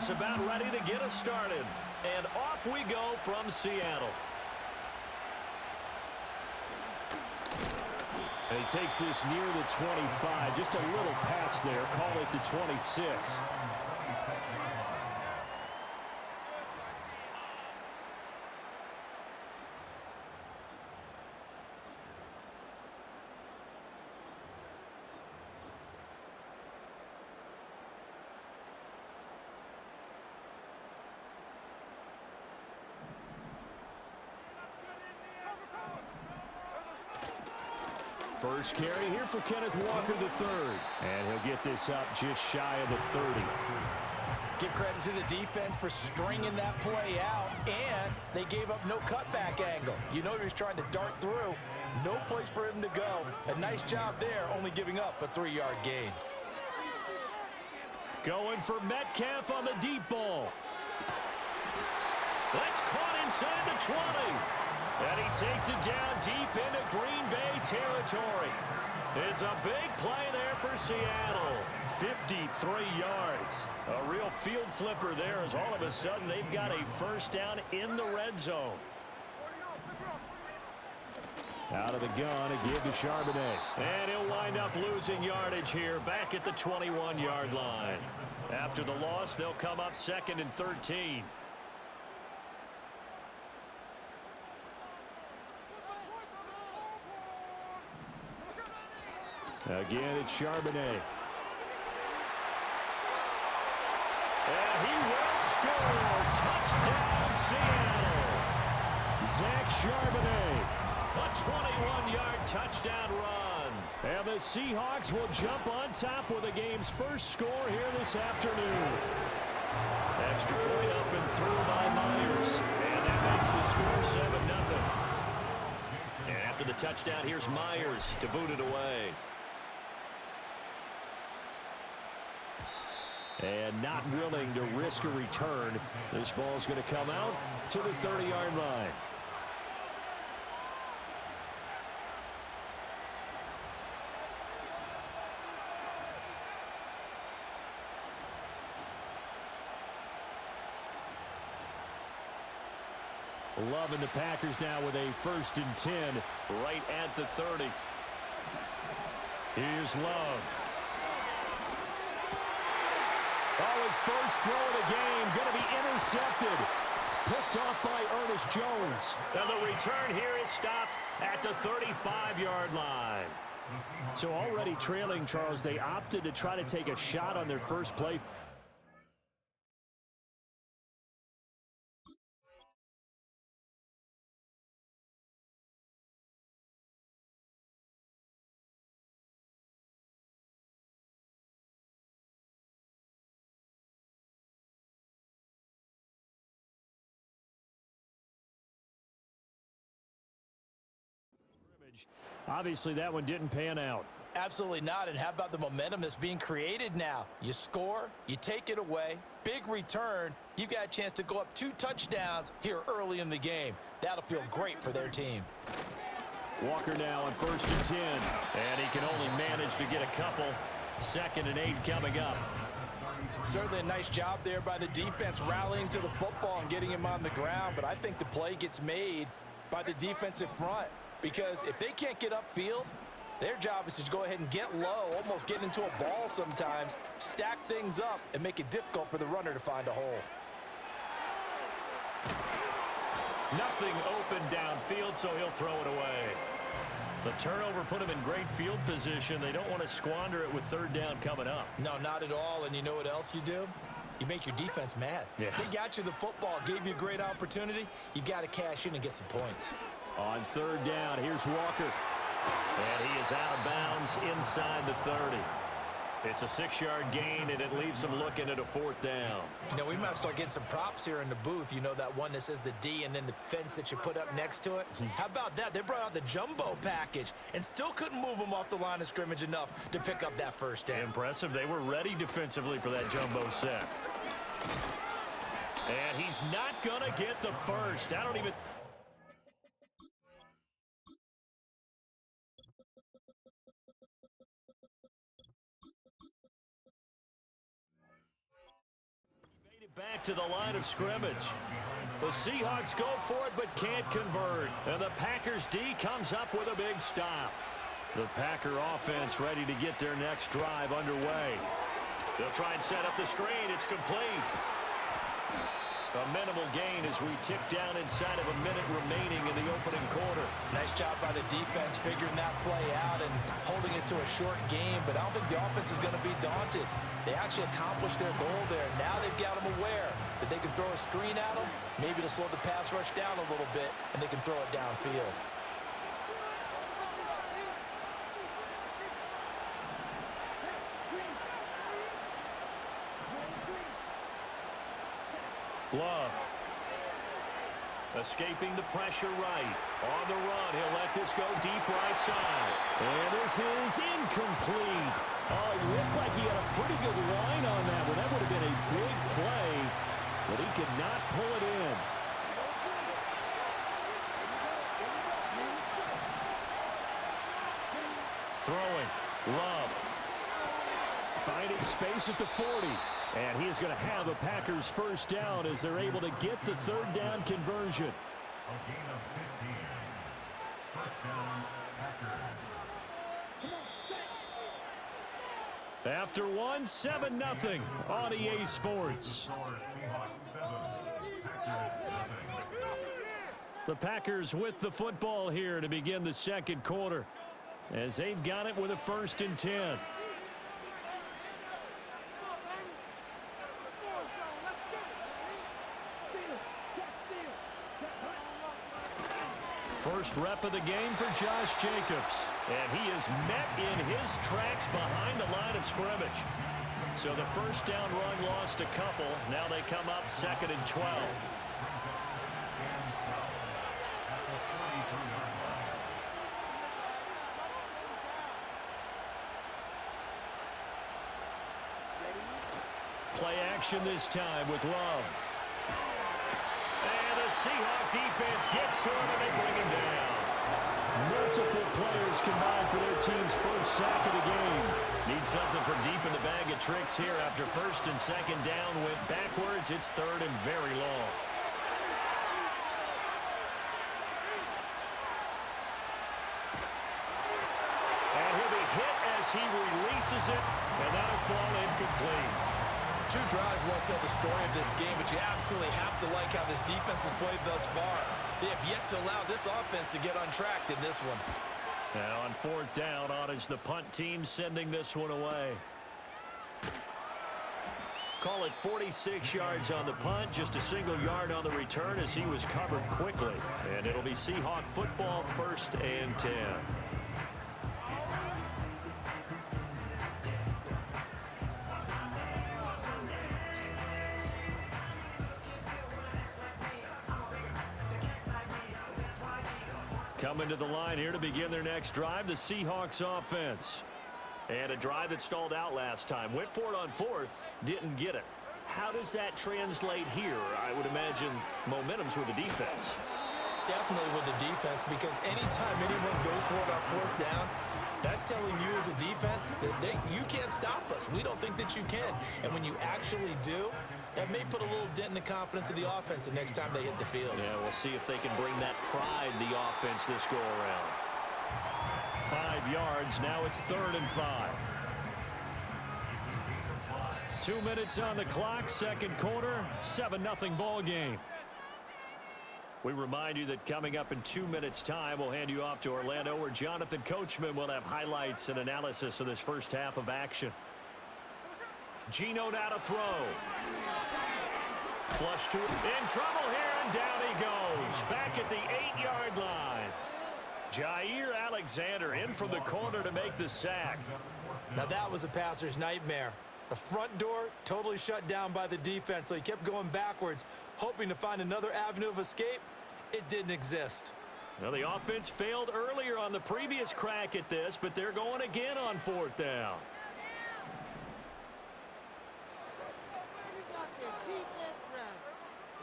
just about ready to get us started. And off we go from Seattle. And he takes this near the 25. Just a little pass there. Call it the 26. First carry here for Kenneth Walker III. And he'll get this up just shy of the 30. Give credit to the defense for stringing that play out, and they gave up no cutback angle. You know he was trying to dart through. No place for him to go. A nice job there, only giving up a 3-yard gain. Going for Metcalf on the deep ball. That's caught inside the 20. And he takes it down deep into Green Bay territory. It's a big play there for Seattle. 53 yards. A real field flipper there as all of a sudden they've got a first down in the red zone. Out of the gun, a give to Charbonnet. And he'll wind up losing yardage here back at the 21-yard line. After the loss, they'll come up 2nd and 13. Again, it's Charbonnet. And he will score. Touchdown, Seattle. Zach Charbonnet. A 21-yard touchdown run. And the Seahawks will jump on top with the game's first score here this afternoon. Extra point up and through by Myers. And that makes the score 7-0. And after the touchdown, here's Myers to boot it away. And not willing to risk a return. This ball's going to come out to the 30-yard line. Love and the Packers now with a 1st and 10. Right at the 30. Here's Love. Oh, his first throw of the game going to be intercepted. Picked off by Ernest Jones. And the return here is stopped at the 35-yard line. So already trailing, Charles, they opted to try to take a shot on their first play. Obviously, that one didn't pan out. Absolutely not. And how about the momentum that's being created now? You score, you take it away, big return. You got a chance to go up 2 touchdowns here early in the game. That'll feel great for their team. Walker now on 1st and 10. And he can only manage to get a couple. 2nd and 8 coming up. Certainly a nice job there by the defense rallying to the football and getting him on the ground. But I think the play gets made by the defensive front. Because if they can't get upfield, their job is to go ahead and get low, almost get into a ball sometimes, stack things up, and make it difficult for the runner to find a hole. Nothing open downfield, so he'll throw it away. The turnover put him in great field position. They don't want to squander it with 3rd down coming up. No, not at all. And you know what else you do? You make your defense mad. Yeah. They got you the football, gave you a great opportunity. You got to cash in and get some points. On 3rd down, here's Walker. And he is out of bounds inside the 30. It's a 6-yard gain, and it leaves him looking at a 4th down. You know, we might start getting some props here in the booth. You know, that one that says the D and then the fence that you put up next to it? How about that? They brought out the jumbo package and still couldn't move them off the line of scrimmage enough to pick up that 1st down. Impressive. They were ready defensively for that jumbo set. And he's not going to get the first. I don't even... back to the line of scrimmage. The Seahawks go for it but can't convert. And the Packers D comes up with a big stop. The Packer offense ready to get their next drive underway. They'll try and set up the screen. It's complete. A minimal gain as we tick down inside of a minute remaining in the opening quarter. Nice job by the defense figuring that play out and holding it to a short game, but I don't think the offense is going to be daunted. They actually accomplished their goal there. Now they've got them aware that they can throw a screen at them, maybe to slow the pass rush down a little bit, and they can throw it downfield. Love. Escaping the pressure right. On the run, he'll let this go deep right side. And this is incomplete. Oh, he looked like he had a pretty good line on that one. That would have been a big play, but he could not pull it in. Throwing. Love. Finding space at the 40. And he is going to have a Packers first down as they're able to get the third down conversion. A gain of 15. First down, Packers. After 7-0 on EA Sports. The Packers with the football here to begin the second quarter as they've got it with a 1st and 10. First rep of the game for Josh Jacobs. And he is met in his tracks behind the line of scrimmage. So the first down run lost a couple. Now they come up 2nd and 12. Play action this time with Love. And the Seahawk defense gets to him and they bring him down. Multiple players combined for their team's first sack of the game. Need something for deep in the bag of tricks here after 1st and 2nd down went backwards. It's 3rd and very long. And he'll be hit as he releases it, and that'll fall incomplete. 2 drives won't tell the story of this game, but you absolutely have to like how this defense has played thus far. They have yet to allow this offense to get untracked in this one. Now on 4th down, on is the punt team sending this one away. Call it 46 yards on the punt, just a single yard on the return as he was covered quickly. And it'll be Seahawk football, 1st and 10. Coming to the line here to begin their next drive, the Seahawks offense. And a drive that stalled out last time. Went for it on 4th, didn't get it. How does that translate here? I would imagine momentum's with the defense. Definitely with the defense, because anytime anyone goes for it on 4th down, that's telling you as a defense that you can't stop us. We don't think that you can. And when you actually do, that may put a little dent in the confidence of the offense the next time they hit the field. Yeah, we'll see if they can bring that pride the offense this go around. 5 yards, now it's 3rd and 5. 2 minutes on the clock, 2nd quarter, 7-0 ball game. We remind you that coming up in 2 minutes' time, we'll hand you off to Orlando, where Jonathan Coachman will have highlights and analysis of this first half of action. Geno now to throw. Flush to in trouble here, and down he goes. Back at the 8-yard line. Jair Alexander in from the corner to make the sack. Now that was a passer's nightmare. The front door totally shut down by the defense, so he kept going backwards, hoping to find another avenue of escape. It didn't exist. Well, the offense failed earlier on the previous crack at this, but they're going again on 4th down.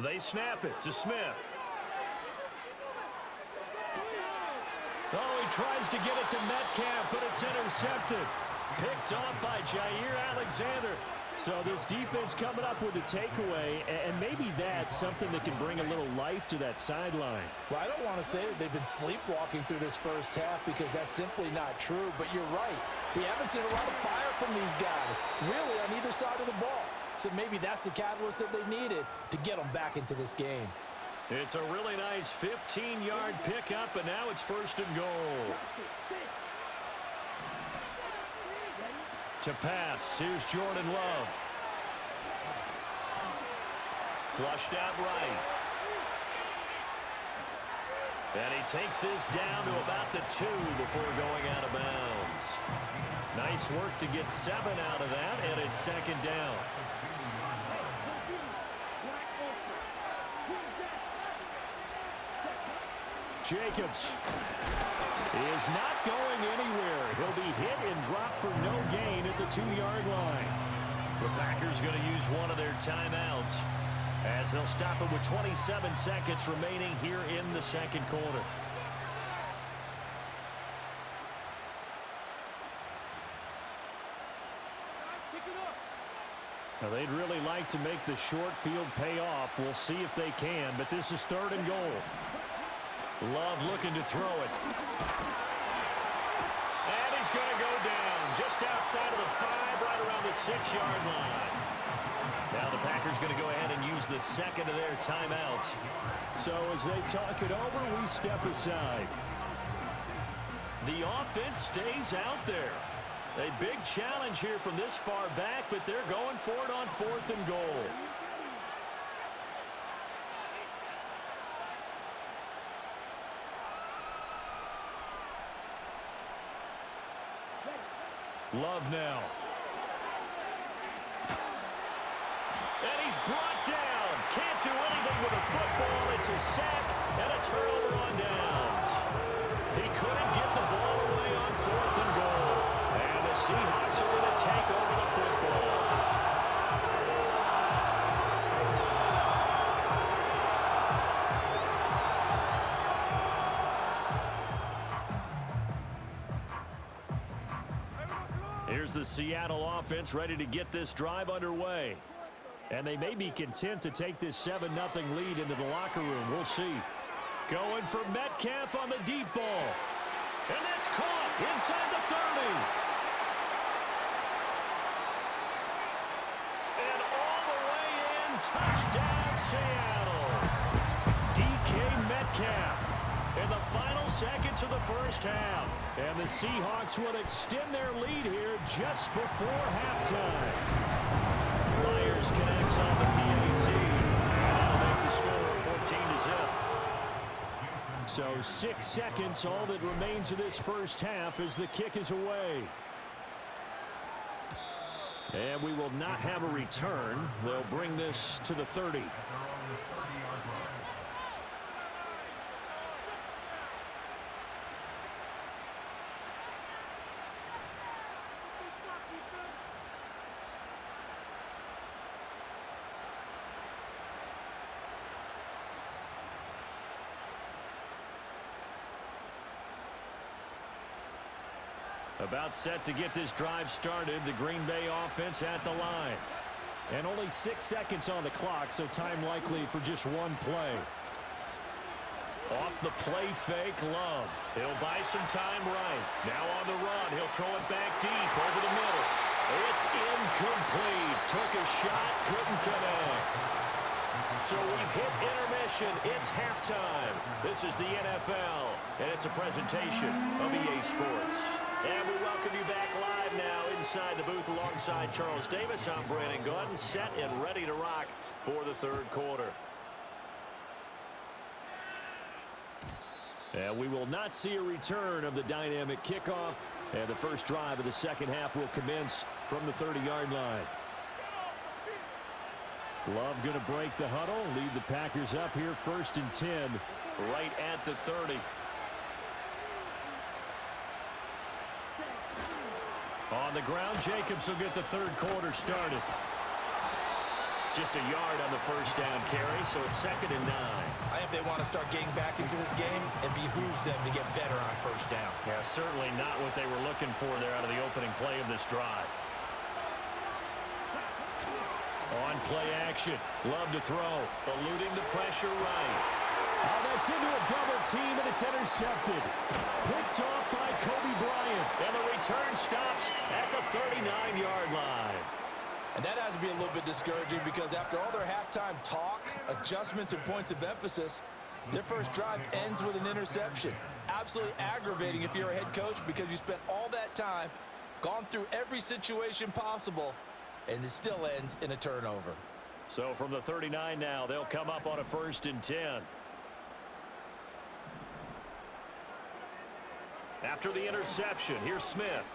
They snap it to Smith. Oh, he tries to get it to Metcalf, but it's intercepted. Picked off by Jair Alexander. So this defense coming up with a takeaway, and maybe that's something that can bring a little life to that sideline. Well, I don't want to say that they've been sleepwalking through this first half because that's simply not true, but you're right. We haven't seen a lot of fire from these guys, really, on either side of the ball. So maybe that's the catalyst that they needed to get them back into this game. It's a really nice 15-yard pickup, and now it's 1st and goal. To pass, here's Jordan Love. Flushed out right. And he takes this down to about the 2 before going out of bounds. Nice work to get 7 out of that, and it's 2nd down. Jacobs is not going anywhere. He'll be hit and dropped for no gain at the 2-yard line. The Packers going to use one of their timeouts as they'll stop it with 27 seconds remaining here in the 2nd quarter. Now they'd really like to make the short field pay off. We'll see if they can, but this is 3rd and goal. Love looking to throw it. And he's going to go down just outside of the 5, right around the 6-yard line. Now the Packers going to go ahead and use the 2nd of their timeouts. So as they talk it over, we step aside. The offense stays out there. A big challenge here from this far back, but they're going for it on 4th and goal. Love now. And he's brought down. Can't do anything with the football. It's a sack and a turnover on downs. He couldn't get the ball away on 4th and goal. And the Seahawks are going to take over the football. Here's the Seattle offense ready to get this drive underway. And they may be content to take this 7-0 lead into the locker room. We'll see. Going for Metcalf on the deep ball. And that's caught inside the 30. And all the way in, touchdown Seattle. DK Metcalf in the final seconds of the first half. And the Seahawks will extend their lead here just before halftime. Myers connects on the PAT. And that'll make the score 14-0. So 6 seconds, all that remains of this first half as the kick is away. And we will not have a return. They'll bring this to the 30. About set to get this drive started. The Green Bay offense at the line. And only 6 seconds on the clock, so time likely for just one play. Off the play fake, Love. He'll buy some time right. Now on the run. He'll throw it back deep over the middle. It's incomplete. Took a shot, couldn't connect. So we've hit intermission. It's halftime. This is the NFL, and it's a presentation of EA Sports. And we welcome you back live now inside the booth alongside Charles Davis. I'm Brandon Gordon, set and ready to rock for the 3rd quarter. And we will not see a return of the dynamic kickoff. And the first drive of the 2nd half will commence from the 30-yard line. Love going to break the huddle, lead the Packers up here 1st and 10. Right at the 30. On the ground, Jacobs will get the 3rd quarter started. Just a yard on the first down carry, so it's 2nd and 9. I think they want to start getting back into this game. It behooves them to get better on first down. Yeah, certainly not what they were looking for there out of the opening play of this drive. play action. Love to throw. Eluding the pressure right. Oh, that's into a double team, and it's intercepted. Picked off by Kobe Bryant. And the return stops at the 39-yard line. And that has to be a little bit discouraging because after all their halftime talk, adjustments, and points of emphasis, their first drive ends with an interception. Absolutely aggravating if you're a head coach because you spent all that time, gone through every situation possible, and it still ends in a turnover. So from the 39 now, they'll come up on a 1st and 10. After the interception, here's Smith.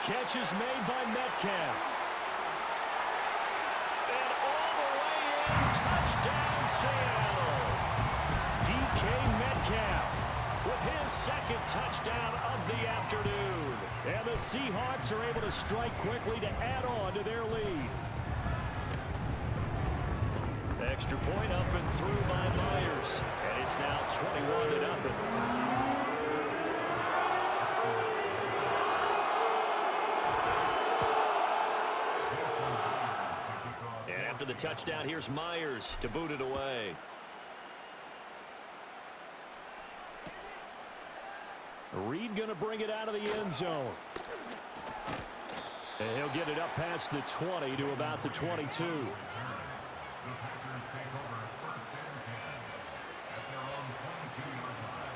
Catch is made by Metcalf. And all the way in, touchdown Seattle. DK Metcalf with his 2nd touchdown of the afternoon. And the Seahawks are able to strike quickly to add on to their lead. Extra point up and through by Myers. And it's now 21-0. And after the touchdown, here's Myers to boot it away. Reed going to bring it out of the end zone. And he'll get it up past the 20 to about the 22.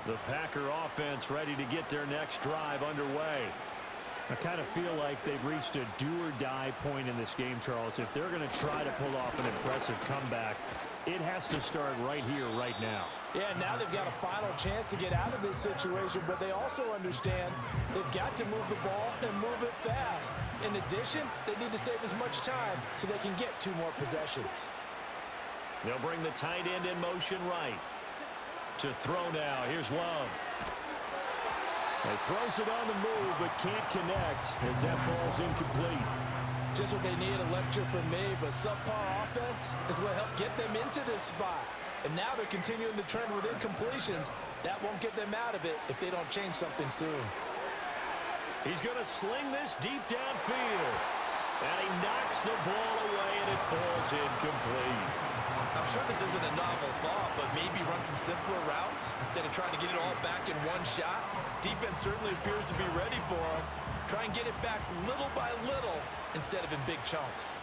The Packer offense ready to get their next drive underway. I kind of feel like they've reached a do-or-die point in this game, Charles. If they're going to try to pull off an impressive comeback, it has to start right here, right now. Yeah, now they've got a final chance to get out of this situation, but they also understand they've got to move the ball and move it fast. In addition, they need to save as much time so they can get 2 more possessions. They'll bring the tight end in motion right. To throw now, here's Love. He throws it on the move, but can't connect as that falls incomplete. Just what they need, a lecture from me, but subpar offense is what helped get them into this spot. And now they're continuing the trend with incompletions. That won't get them out of it if they don't change something soon. He's going to sling this deep downfield. And he knocks the ball away, and it falls incomplete. I'm sure this isn't a novel thought, but maybe run some simpler routes instead of trying to get it all back in one shot. Defense certainly appears to be ready for him. Try and get it back little by little instead of in big chunks.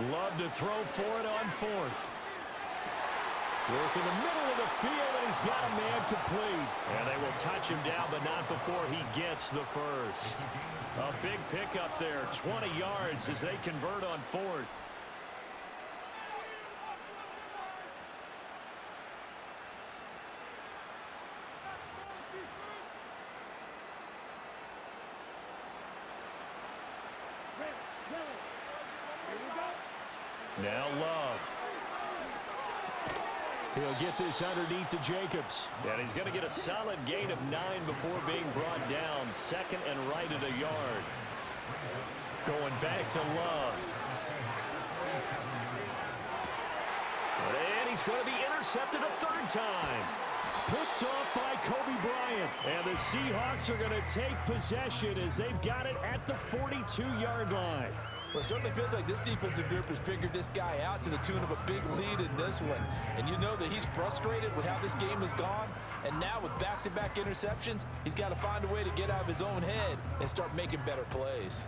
Love to throw for it on 4th. Work in the middle of the field, and he's got a man complete. And they will touch him down, but not before he gets the first. A big pickup there, 20 yards as they convert on 4th. Now Love. He'll get this underneath to Jacobs. And he's going to get a solid gain of 9 before being brought down. 2nd and right at a yard. Going back to Love. And he's going to be intercepted a 3rd time. Picked off by Kobe Bryant. And the Seahawks are going to take possession as they've got it at the 42-yard line. Well, it certainly feels like this defensive group has figured this guy out to the tune of a big lead in this one. And you know that he's frustrated with how this game has gone. And now with back-to-back interceptions, he's got to find a way to get out of his own head and start making better plays.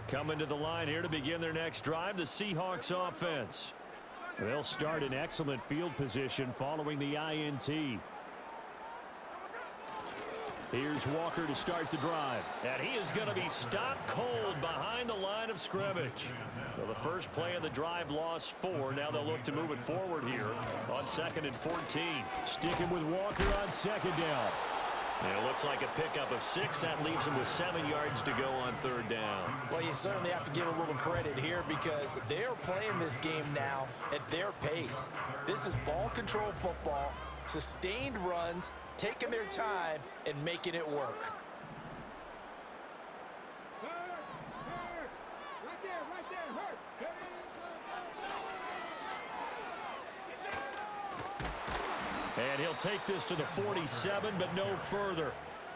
Coming to the line here to begin their next drive, the Seahawks offense. They'll start in excellent field position following the INT. Here's Walker to start the drive. And he is going to be stopped cold behind the line of scrimmage. Well, the first play of the drive lost 4. Now they'll look to move it forward here on 2nd and 14. Sticking with Walker on 2nd down. And it looks like a pickup of 6. That leaves him with 7 yards to go on 3rd down. Well, you certainly have to give a little credit here because they're playing this game now at their pace. This is ball control football, sustained runs, taking their time and making it work. And he'll take this to the 47, but no further,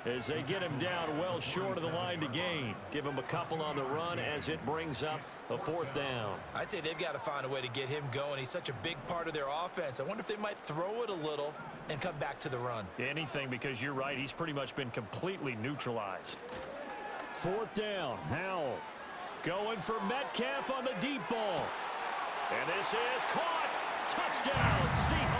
as they get him down well short of the line to gain. Give him a couple on the run as it brings up a 4th down. I'd say they've got to find a way to get him going. He's such a big part of their offense. I wonder if they might throw it a little and come back to the run. Anything, because you're right. He's pretty much been completely neutralized. 4th down. Howell going for Metcalf on the deep ball. And this is caught. Touchdown, Seahawks.